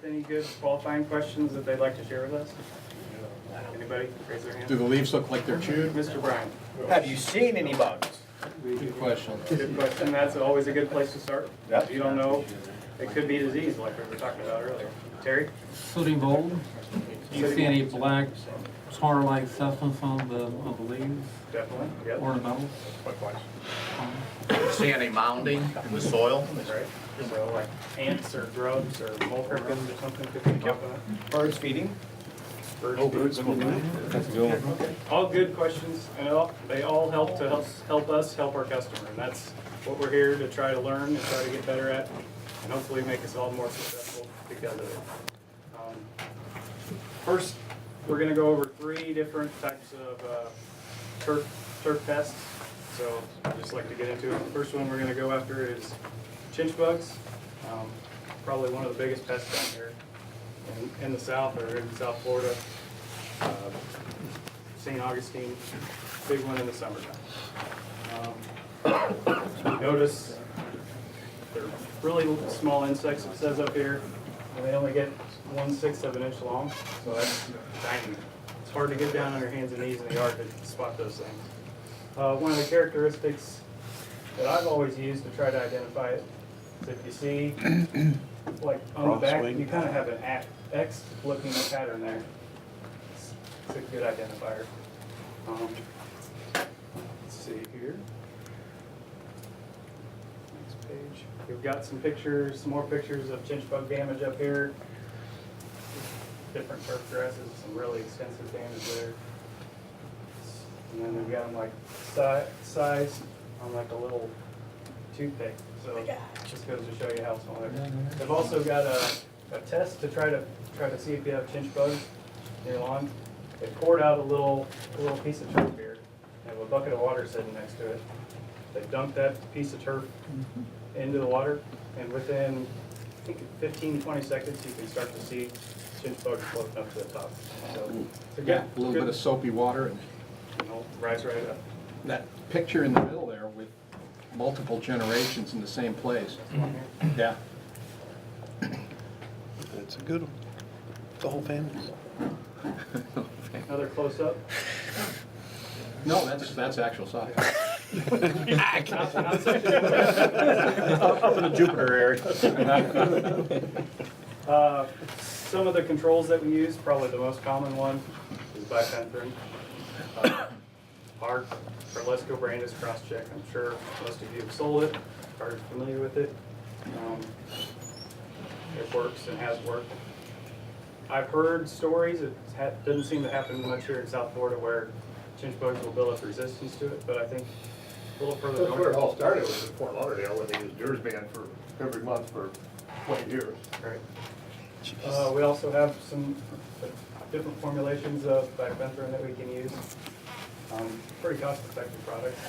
with any good qualifying questions that they'd like to share with us? Anybody? Raise their hand. Do the leaves look like they're chewed? Mr. Bryan. Have you seen any bugs? Good question. Good question. That's always a good place to start. Yep. If you don't know, it could be disease like we were talking about earlier. Terry? Sooty mold. Do you see any black tar-like substance on the leaves? Definitely. Yep. Ornamentals? See any mounding in the soil? That's right. So like ants or grubs or mole crickets or something could be popping up. Birds feeding? Birds feeding. That's a good one. Okay. All good questions, and they all help to help us help our customer, and that's what we're here to try to learn and try to get better at, and hopefully make us all more successful because of it. First, we're going to go over 3 different types of turf pests. So I'd just like to get into it. The first one we're going to go after is chinch bugs. Probably one of the biggest pests down here in the south or in South Florida. St. Augustine, big one in the summertime. Notice they're really small insects, it says up here, and they only get 1/6 of an inch long, so that's tiny. It's hard to get down on your hands and knees in the yard to spot those things. One of the characteristics that I've always used to try to identify it is if you see, like on the back, you kind of have an X looking pattern there. It's a good identifier. Let's see here. Next page. We've got some pictures, some more pictures of chinch bug damage up here. Different turf grasses, some really extensive damage there. And then we've got them like size on like a little toothpick. So just goes to show you how small they are. They've also got a test to try to see if you have chinch bugs in your lawn. They poured out a little piece of turf here and a bucket of water sitting next to it. They dumped that piece of turf into the water, and within I think 15, 20 seconds you can start to see chinch bugs floating up to the top. So it's a Yeah, a little bit of soapy water and rise right up. that picture in the middle there with multiple generations in the same place. Yeah. That's a good one. The whole family. Another close up. No, that's actual size. Up in the Jupiter area. Some of the controls that we use, probably the most common one is bifenthrin. Our Lesco brand is cross-check. I'm sure most of you have sold it, are familiar with it. It works and has worked. I've heard stories, it doesn't seem to happen much here in South Florida where chinch bugs will build up resistance to it, but I think a little further That's where it north. all started, was in Fort Lauderdale, where they used Dursban for every month for 20 years. Right. We also have some different formulations of bifenthrin that we can use. Pretty cost-effective products.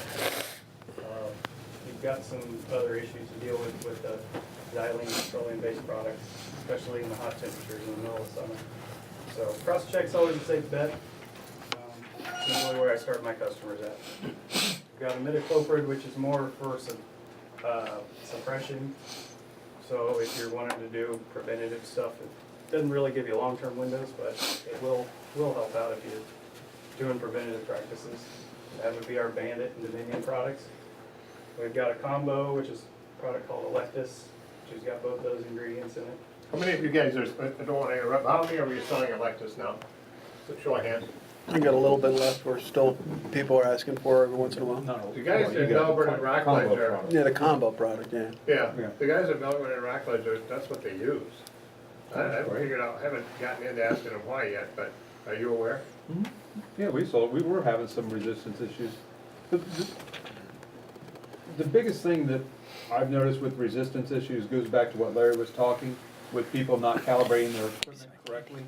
You've got some other issues to deal with the xylene petroleum-based products, especially in the hot temperatures in the middle of summer. So cross-check's always a safe bet. It's really where I start my customers at. We've got imidacloprid, which is more for some suppression. So if you're wanting to do preventative stuff, it doesn't really give you long-term windows, but it will help out if you're doing preventative practices. That would be our Bandit and Dominion products. We've got a combo, which is a product called Electus, which has got both those ingredients in it. How many of you guys are, I don't want to interrupt, how many are you selling Electus now? Show of hands. I got a little bit left. We're still, people are asking for every once in a while. The guys in Melbourne and Rockledge are, Yeah, the combo product, yeah. yeah, the guys in Melbourne and Rockledge are, that's what they use. I haven't figured out, haven't gotten into asking them why yet, but are you aware? Yeah, we were having some resistance issues. The biggest thing that I've noticed with resistance issues goes back to what Larry was talking, with people not calibrating their equipment correctly.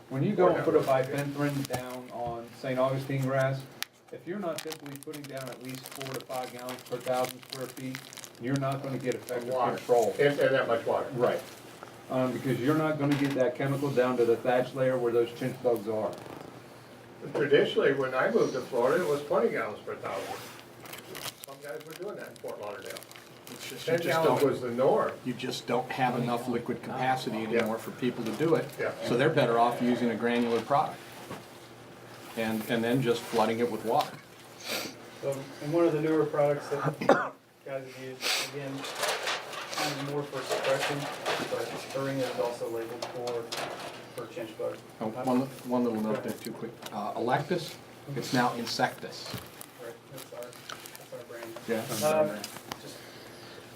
When you go and put a bifenthrin down on St. Augustine grass, if you're not typically putting down at least 4 to 5 gallons per 1,000 square feet, you're not going to get effective control. And that much water. Right. Because you're not going to get that chemical down to the thatch layer where those chinch bugs are. Traditionally, when I moved to Florida, it was 20 gallons per 1,000. Some guys were doing that in Fort Lauderdale. It's just, 10 gallons was the norm. you just don't have enough liquid capacity anymore for people to do it. Yeah. So they're better off using a granular product. And then just flooding it with water. So, and one of the newer products that guys have used, again, kind of more for suppression, but Arena is also labeled for chinch bug. Oh, one little note there too quick. Electus, it's now Insectus. Right, that's our brand. Yeah. Just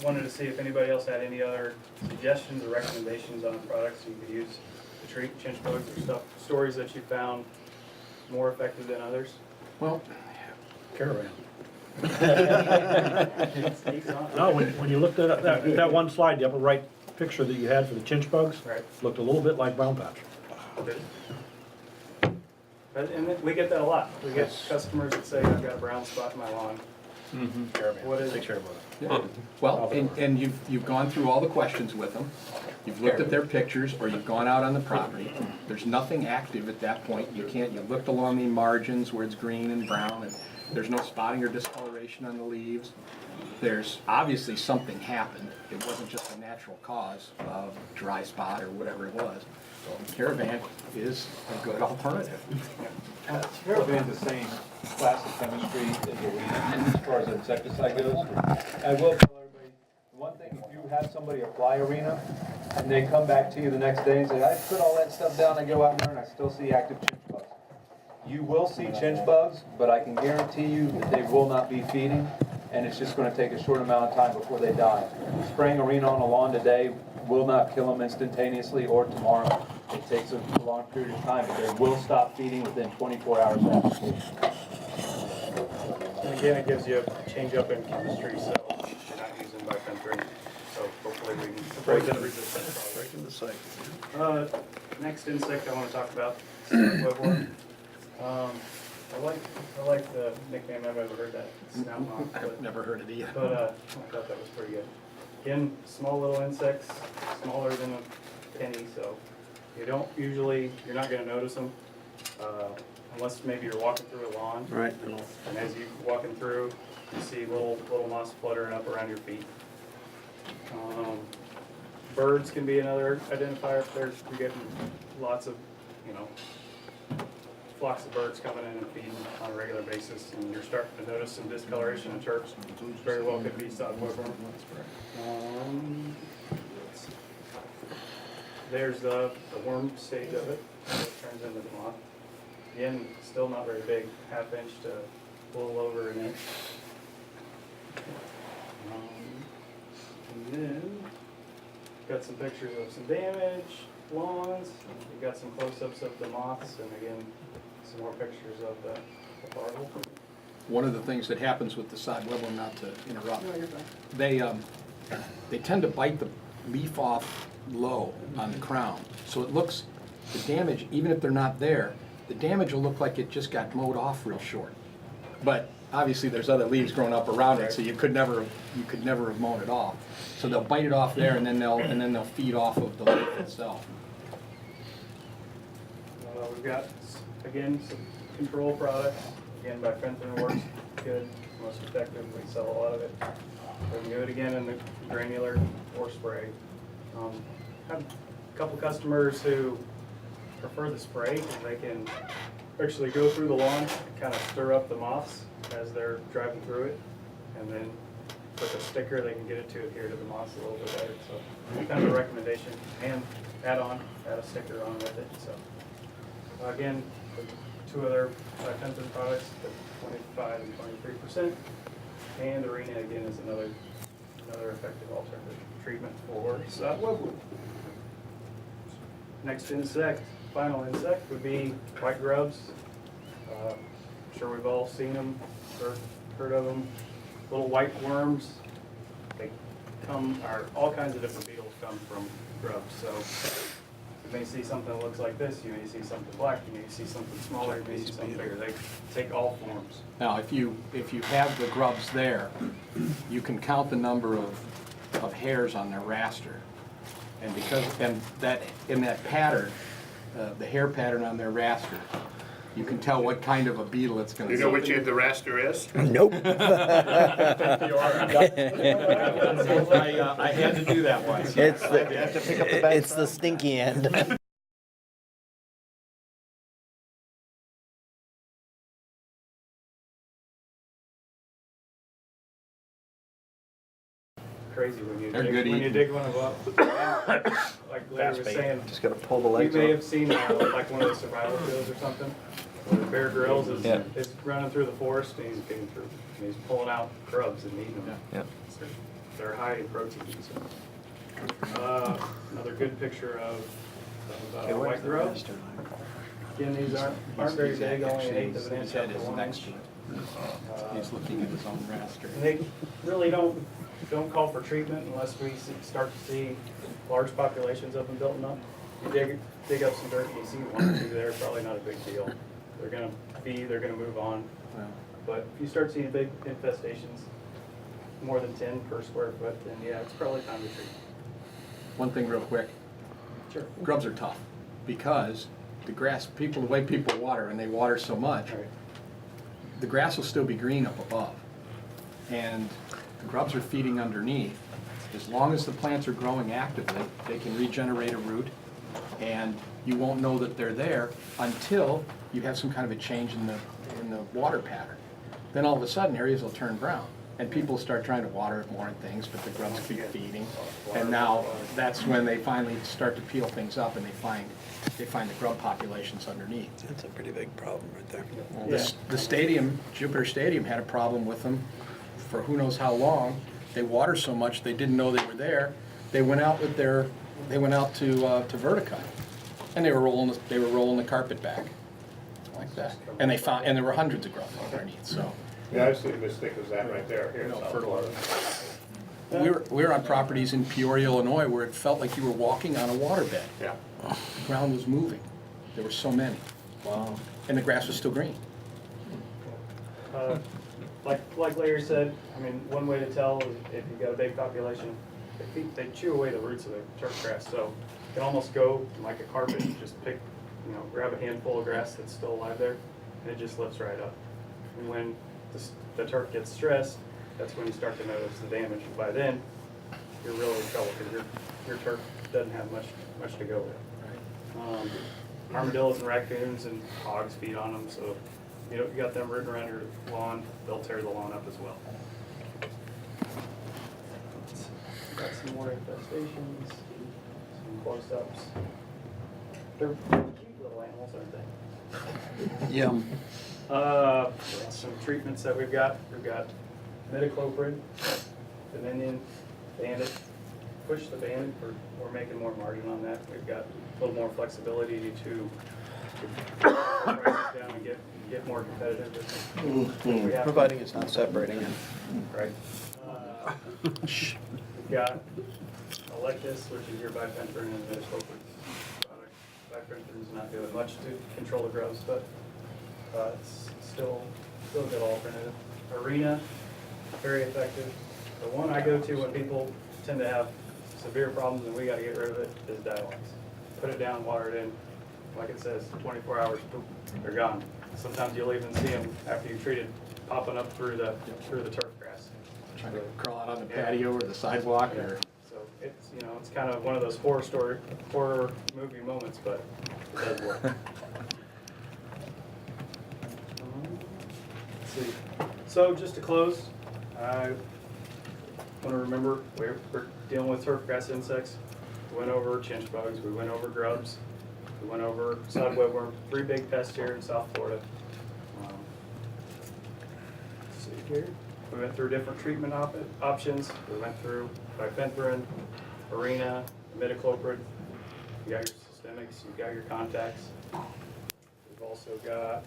wanted to see if anybody else had any other suggestions or recommendations on products you could use to treat chinch bugs or stuff, stories that you found more effective than others. Well, Caravan. Sneaks on. No, when you looked at that one slide, the upper right picture that you had for the chinch bugs, Right. looked a little bit like brown patch. And we get that a lot. We get customers that say, I've got a brown spot in my lawn. What is it? Takes care of it. yeah. Well, and you've gone through all the questions with them. You've looked at their pictures, or you've gone out on the property. There's nothing active at that point. You looked along the margins where it's green and brown, and there's no spotting or discoloration on the leaves. There's obviously something happened. It wasn't just a natural cause of dry spot or whatever it was. So Caravan is a good alternative. Caravan's the same class of chemistry as Arena as far as insecticide goes. I will tell everybody, one thing, if you have somebody apply Arena and they come back to you the next day and say, I put all that stuff down, I go out there and I still see active chinch bugs. You will see chinch bugs, but I can guarantee you that they will not be feeding, and it's just gonna take a short amount of time before they die. Spraying Arena on a lawn today will not kill them instantaneously or tomorrow. It takes a long period of time, but they will stop feeding within 24 hours of application. And again, it gives you a change up in chemistry, so you're not using bifenthrin. So hopefully we can avoid that resistance. Breaking the cycle. Next insect I want to talk about is webworm. I like the nickname. I've never heard that. Snout moth, I've never heard it either. but I thought that was pretty good. Again, small little insects, smaller than a penny, so you're not going to notice them unless maybe you're walking through a lawn. Right. And as you're walking through, you see little moths fluttering up around your feet. Birds can be another identifier. You're getting lots of, flocks of birds coming in and feeding on a regular basis, and you're starting to notice some discoloration in turf. Very well could be sod bollworm. There's the worm stage of it. It turns into the moth. Again, still not very big, 1/2 inch to a little over an inch. And then, got some pictures of some damage, lawns. We've got some close-ups of the moths, and again, some more pictures of the larval. One of the things that happens with the sod webworm, not to interrupt, they tend to bite the leaf off low on the crown. So it looks, the damage, even if they're not there, the damage will look like it just got mowed off real short. But obviously there's other leaves growing up around it, so you could never have mown it off. So they'll bite it off there, and then they'll feed off of the leaf itself. We've got, again, some control products. Again, bifenthrin works good, most effective. We sell a lot of it. We can do it again in the granular or spray. Have a couple customers who prefer the spray because they can actually go through the lawn and kind of stir up the moths as they're driving through it. And then with a sticker, they can get it to adhere to the moths a little bit better. So kind of a recommendation, and add a sticker on with it. So again, the two other bifenthrin products, the 25 and 23%. And Arena again is another effective alternative treatment for sod webworm. Next insect, final insect would be white grubs. I'm sure we've all seen them, heard of them. Little white worms. They all kinds of different beetles come from grubs. So you may see something that looks like this, you may see something black, you may see something smaller, you may see something bigger. They take all forms. Now, if you have the grubs there, you can count the number of hairs on their raster. And in that pattern, the hair pattern on their raster, You can tell what kind of a beetle it's gonna You be. know which end the raster is? Nope. I had to do that once. It's the stinky end. Crazy when you They're dig, good when you eating. dig one of them up. Like Larry was saying, Just gotta pull the you legs may off. have seen like one of the survival videos or something, where the Bear Grylls is running through the forest and he's getting through, and he's pulling out grubs and eating them. Yeah. They're high in protein. So. Another good picture of white grubs. Again, these aren't very big, only an eighth of an inch up to 1 inch. He's looking at his own raster. And they really don't call for treatment unless we start to see large populations of them building up. You dig up some dirt and you see one or two there, probably not a big deal. They're gonna feed, they're gonna move on. But if you start seeing big infestations, more than 10 per square foot, then yeah, it's probably time to treat. One thing real quick, Sure. grubs are tough because the grass, the way people water, and they water so much, All right. the grass will still be green up above. And the grubs are feeding underneath. As long as the plants are growing actively, they can regenerate a root, and you won't know that they're there until you have some kind of a change in the water pattern. Then all of a sudden, areas will turn brown, and people start trying to water it more and things, but the grubs keep feeding. And now, that's when they finally start to peel things up, and they find the grub populations underneath. That's a pretty big problem right there. Well, the stadium, Jupiter Stadium, had a problem with them for who knows how long. They water so much, they didn't know they were there. They went out to Vertica, and they were rolling the carpet back, like that. And there were hundreds of grubs underneath, so. Yeah, I've seen them as thick as that right there, here in No, South fertilizer. Florida. We were on properties in Peoria, Illinois, where it felt like you were walking on a waterbed. Yeah. The ground was moving. There were so many. Wow. And the grass was still green. Like Larry said, I mean, one way to tell is if you've got a big population, they chew away the roots of the turf grass. So you can almost go like a carpet, just pick, grab a handful of grass that's still alive there, and it just lifts right up. And when the turf gets stressed, that's when you start to notice the damage. And by then, you're really in trouble because your turf doesn't have much to go with. Armadillos and raccoons and hogs feed on them, so you got them rooting around your lawn, they'll tear the lawn up as well. Got some more infestations, some close-ups. They're cute little animals, aren't they? Yeah. Some treatments that we've got midicloprid, Dominion, Bandit. Push the Bandit, we're making more margin on that. We've got a little more flexibility to price down and get more competitive with them. We have- Providing it's not separating it. Right. We've got Electus, which is your bifenthrin and midicloprid product. Bifenthrin is not doing much to control the grubs, but it's still a good alternative. Arena, very effective. The one I go to when people tend to have severe problems and we got to get rid of it is dialyze. Put it down, water it in. Like it says, 24 hours, boom, they're gone. Sometimes you'll even see them after you treat it popping up through the turf grass. Trying to crawl out on the patio or the sidewalk or. So it's kind of one of those horror movie moments, but it does work. Let's see. So just to close, I want to remember we're dealing with turf grass insects. We went over chinch bugs. We went over grubs. We went over sod webworm. 3 big pests here in South Florida. Let's see here. We went through different treatment options. We went through bifenthrin, Arena, imidacloprid. You got your systemics. You got your contacts. We've also got.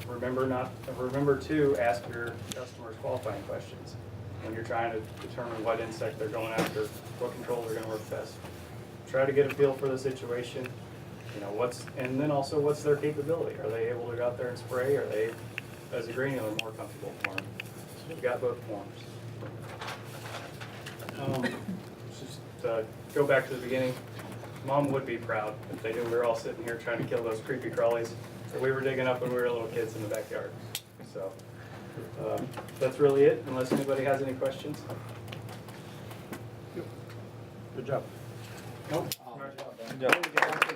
Remember to ask your customers qualifying questions when you're trying to determine what insect they're going after, what controls are going to work best. Try to get a feel for the situation. And then also what's their capability? Are they able to go out there and spray? Are they, as a granular, more comfortable for them? We've got both forms. Just go back to the beginning. Mom would be proud if they knew we were all sitting here trying to kill those creepy crawlies that we were digging up when we were little kids in the backyard. So, that's really it, unless anybody has any questions. Good job. Nope. Good job.